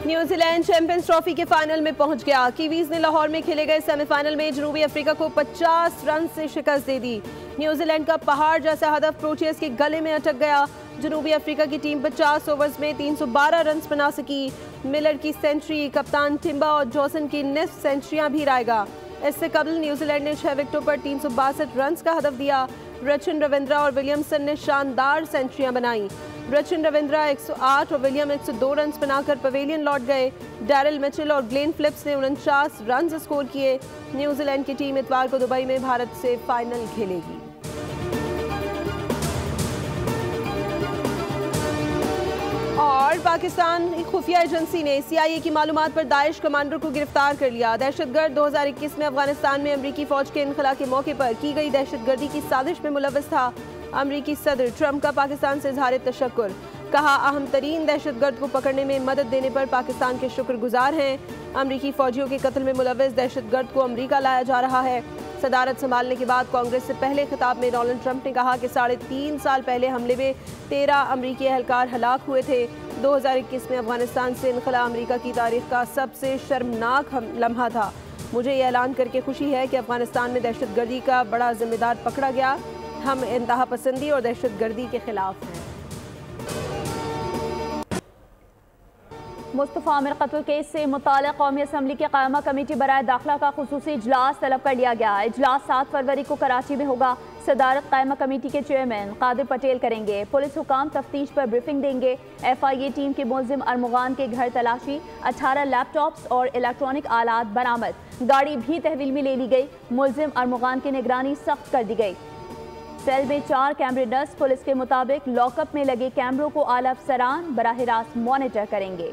New Zealand champions trophy के final में पहुंच गया। कीवीज ने लाहौर में खेले गए सेमीफाइनल में जनूबी अफ्रीका को 50 रन से शिकस्त दे दी। न्यूजीलैंड का पहाड़ जैसा हदफ प्रोटियस के गले में अटक गया। जनूबी अफ्रीका की टीम 50 ओवर्स में 312 रन बना सकी। मिलर की सेंचुरी, कप्तान टिम्बा और जॉसन की निस्फ सेंचुरियां भी रायगा। इससे कबल न्यूजीलैंड ने 6 विकेटों पर 362 रन का हदफ दिया। रचिन रविंद्रा और विलियमसन ने शानदार सेंचुरियां बनाई। रचिन रविंद्रा 108 और विलियम 102 रन बनाकर पवेलियन लौट गए। डैरिल मिचेल और ग्लेन फिलिप्स ने 49 रन स्कोर किए। न्यूजीलैंड की टीम इतवार को दुबई में भारत से फाइनल खेलेगी। और पाकिस्तान खुफिया एजेंसी ने CIA की मालूमात पर दाइश कमांडर को गिरफ्तार कर लिया। दहशतगर्द 2021 में अफगानिस्तान में अमरीकी फौज के इनखला के मौके पर की गई दहशतगर्दी की साजिश में मुलव्वस था। अमरीकी सदर ट्रंप का पाकिस्तान से इजहार तशक्कुर, कहा अहम तरीन दहशतगर्द को पकड़ने में मदद देने पर पाकिस्तान के शुक्रगुजार हैं। अमरीकी फौजियों के कत्ल में मुलव्वस दहशतगर्द को अमरीका लाया जा रहा है। सदारत संभालने के बाद कांग्रेस से पहले खिताब में डोनाल्ड ट्रंप ने कहा कि 3.5 साल पहले हमले में 13 अमरीकी एहलकार हलाक हुए थे। 2021 में अफगानिस्तान से इनखला अमरीका की तारीख का सबसे शर्मनाक लम्हा था। मुझे ये ऐलान करके खुशी है कि अफगानिस्तान में दहशतगर्दी का बड़ा जिम्मेदार पकड़ा गया। हम इंतहा पसंदी और दहशतगर्दी के खिलाफ हैं। मुस्तफ़ा आमिर कत्ल केस से मुताल्लिक़ कौमी असम्बली की क़ायमा कमेटी बराए दाखिला का खुसूसी इजलास तलब कर लिया गया। इजलास 7 फरवरी को कराची में होगा। सदारत क़ायमा कमेटी के चेयरमैन कादिर पटेल करेंगे। पुलिस हुकाम तफ्तीश पर ब्रीफिंग देंगे। FIA टीम के मुलजिम अरमुगान के घर तलाशी, 18 लैपटॉप्स और इलेक्ट्रॉनिक आलात बरामद। गाड़ी भी तहवील में ले ली गई। मुलजिम अरमुगान की निगरानी सख्त कर दी गई। सेल में 4 कैमरे नस्ब। पुलिस के मुताबिक लॉकअप में लगे कैमरों को आला अफसरान बराह रास्त मॉनिटर करेंगे।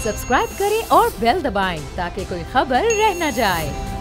सब्सक्राइब करें और बेल दबाएं ताकि कोई खबर रह न जाए।